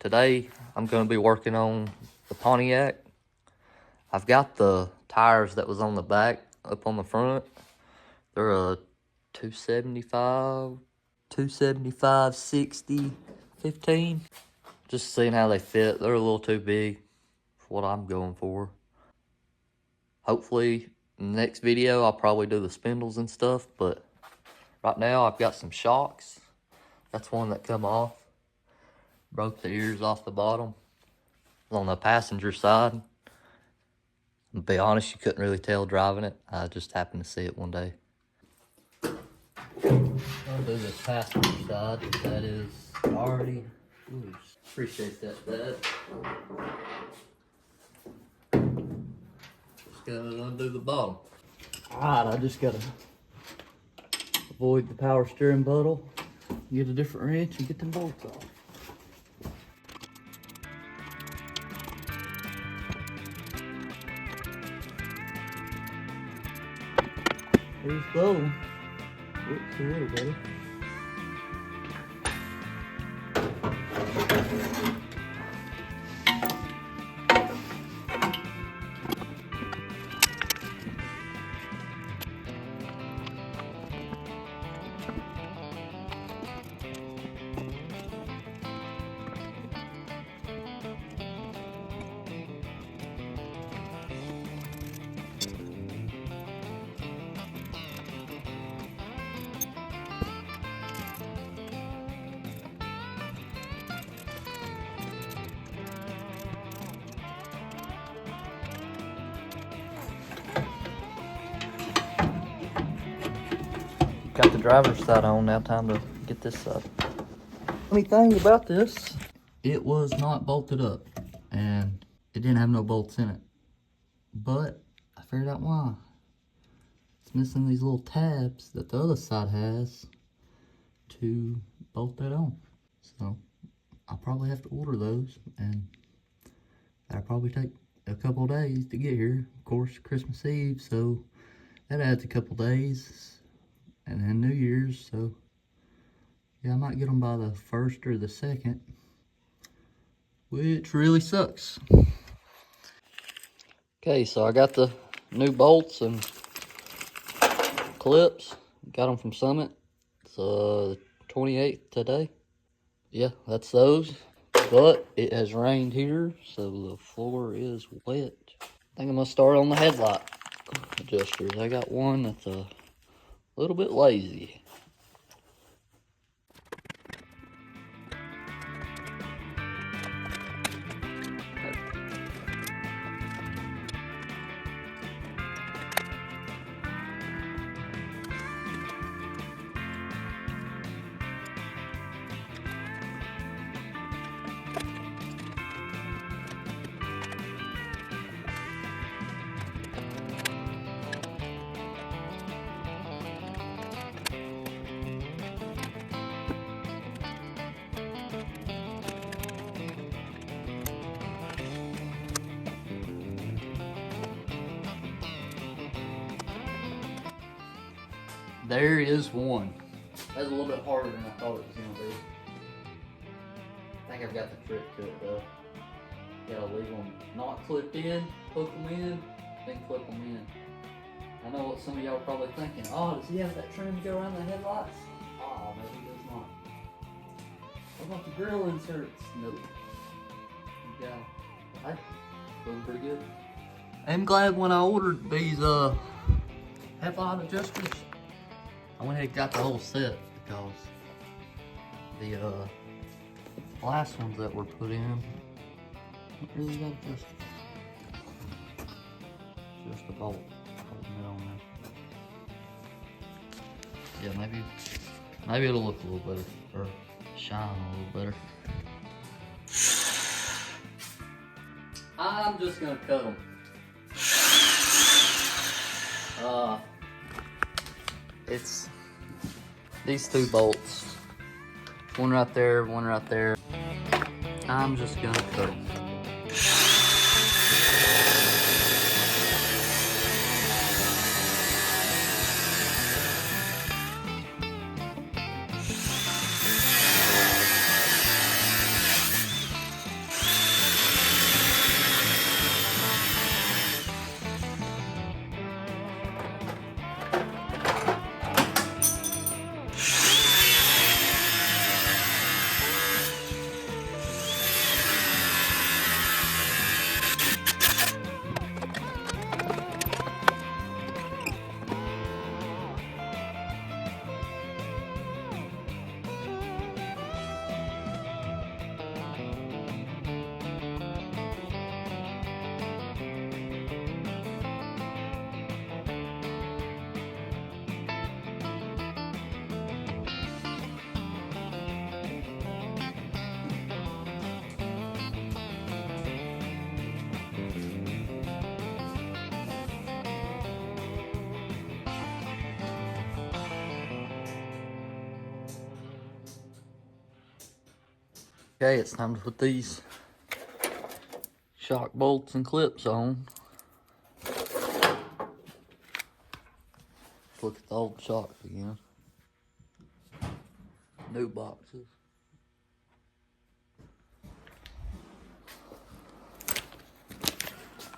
Today I'm going to be working on the Pontiac. I've got the tires that was on the back up on the front. They're a 275, 60, 15. Just seeing how they fit. They're a little too big for what I'm going for. Hopefully in the next video I'll probably do the spindles and stuff, but right now I've got some shocks. That's one that come off. Broke the ears off the bottom. On the passenger side. To be honest, you couldn't really tell driving it. I just happened to see it one day. I'll do the passenger side. That is already loose. Appreciate that, Dad. Just gotta undo the bottom. Alright, I just gotta avoid the power steering buttle, get a different wrench, and get them bolts off. There's those. Looks a little better. Got the driver's side on, now time to get this side. Funny thing about this, it was not bolted up and it didn't have no bolts in it. But I figured out why. It's missing these little tabs that the other side has to bolt that on. So I'll probably have to order those, and that'll probably take a couple of days to get here. Of course, Christmas Eve, so that adds a couple days. And then New Year's, so yeah, I might get them by the 1st or the 2nd, which really sucks. Okay, so I got the new bolts and clips. Got them from Summit. It's the 28th today. Yeah, that's those. But it has rained here, so the floor is wet. I think I'm gonna start on the headlight adjusters. I got one that's a little bit lazy. There is one. That's a little bit harder than I thought it was going to be. I think I've got the trick to it though. Gotta leave them not clipped in, hook them in, then clip them in. I know what some of y'all are probably thinking. Oh, does he have that trim to go around the headlights? Oh, no, he does not. What about the grill inserts? Nope. Yeah. Hey, looking pretty good. I'm glad when I ordered these headlight adjusters, I went ahead and got the whole set, because the last ones that were put in really got adjusted. Just a bolt holding it on there. Yeah, maybe it'll look a little better, or shine a little better. I'm just gonna cut them. It's these two bolts. One right there, one right there. I'm just gonna cut them. Okay, it's time to put these shock bolts and clips on. Let's look at the old shocks again. New boxes.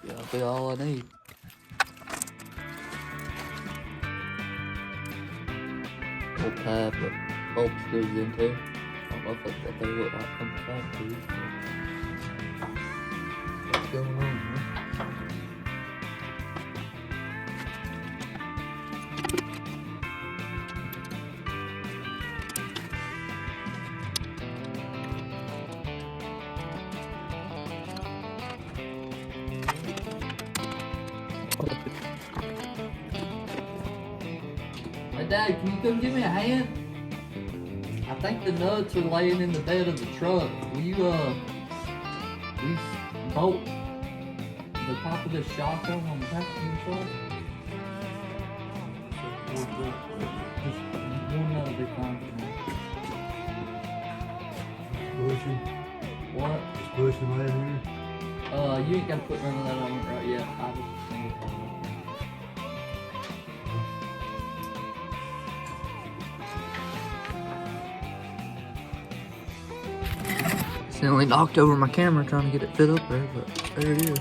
Yeah, that'll be all I need. Old tab that bulbs goes into. I don't know if that's what they look like from the factory. What's going on here? Hey Dad, can you come give me a hand? I think the nuts are laying in the bed of the truck. Will you bolt the top of this shock on the passenger side? Just one nut will be fine for me. Bushing. What? Just bushing right here. You ain't gotta put none of that on it right yet. I just think it's on. Accidentally knocked over my camera trying to get it fit up there, but there it is.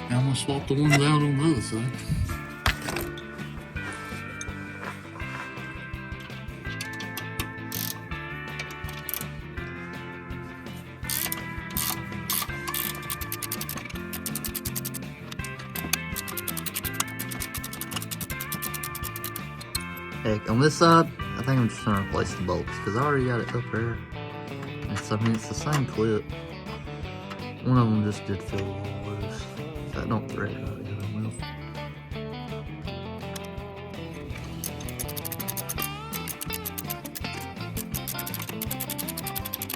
I'm gonna swap the ones out on the other side. Heck, on this side, I think I'm just gonna replace the bolts because I already got it up there. I mean, it's the same clip. One of them just did feel a little loose. If that don't thread right, it will.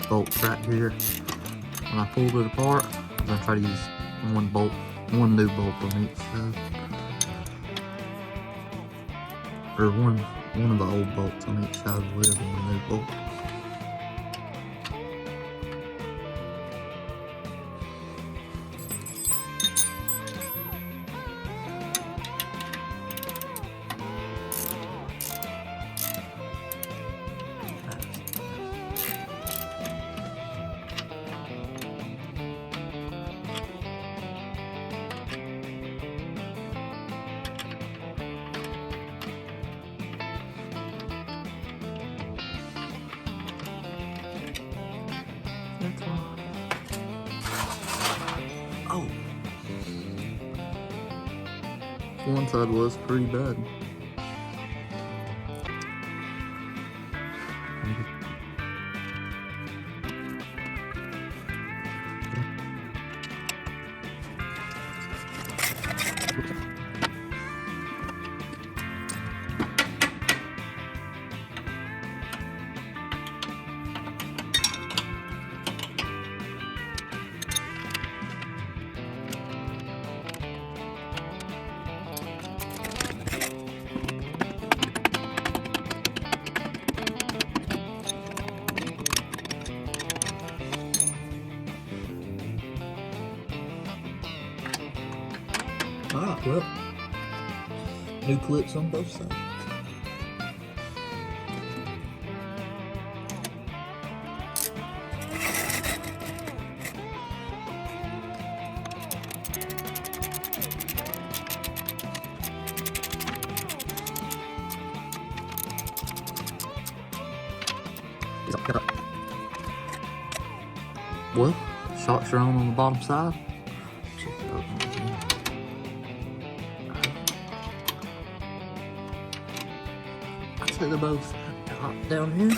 Bolts right here. When I pulled it apart, I'm gonna try to use one new bolt on each side. Or one of the old bolts on each side of the lid and the new bolt. Oh, one side was pretty bad. Alright, well, new clips on both sides. Well, shocks are on the bottom side. Check it out again. I'd say they're both hot down here.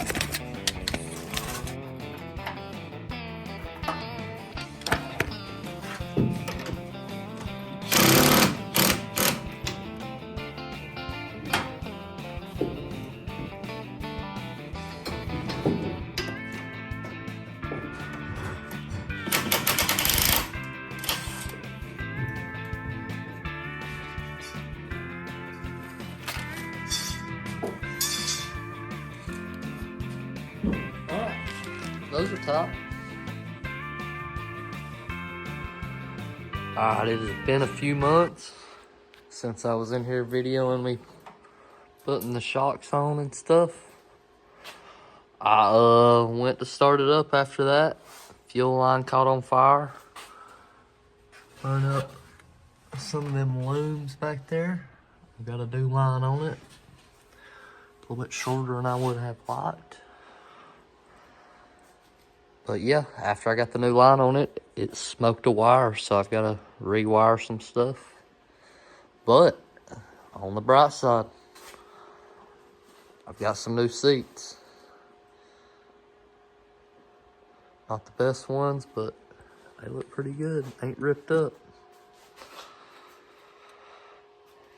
those are top. Alright, it has been a few months since I was in here videoing me putting the shocks on and stuff. I went to start it up after that. Fuel line caught on fire. Burn up some of them looms back there. Got a new line on it. A little bit shorter than I would have liked. But yeah, after I got the new line on it, it smoked a wire, so I've got to rewire some stuff. But on the bright side, I've got some new seats. Not the best ones, but they look pretty good. Ain't ripped up.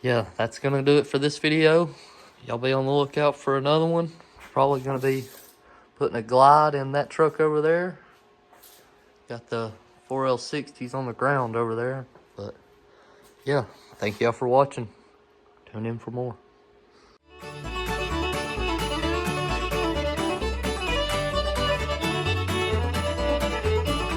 Yeah, that's gonna do it for this video. Y'all be on the lookout for another one. Probably gonna be putting a glide in that truck over there. Got the 4L60s on the ground over there. But yeah, thank y'all for watching. Tune in for more.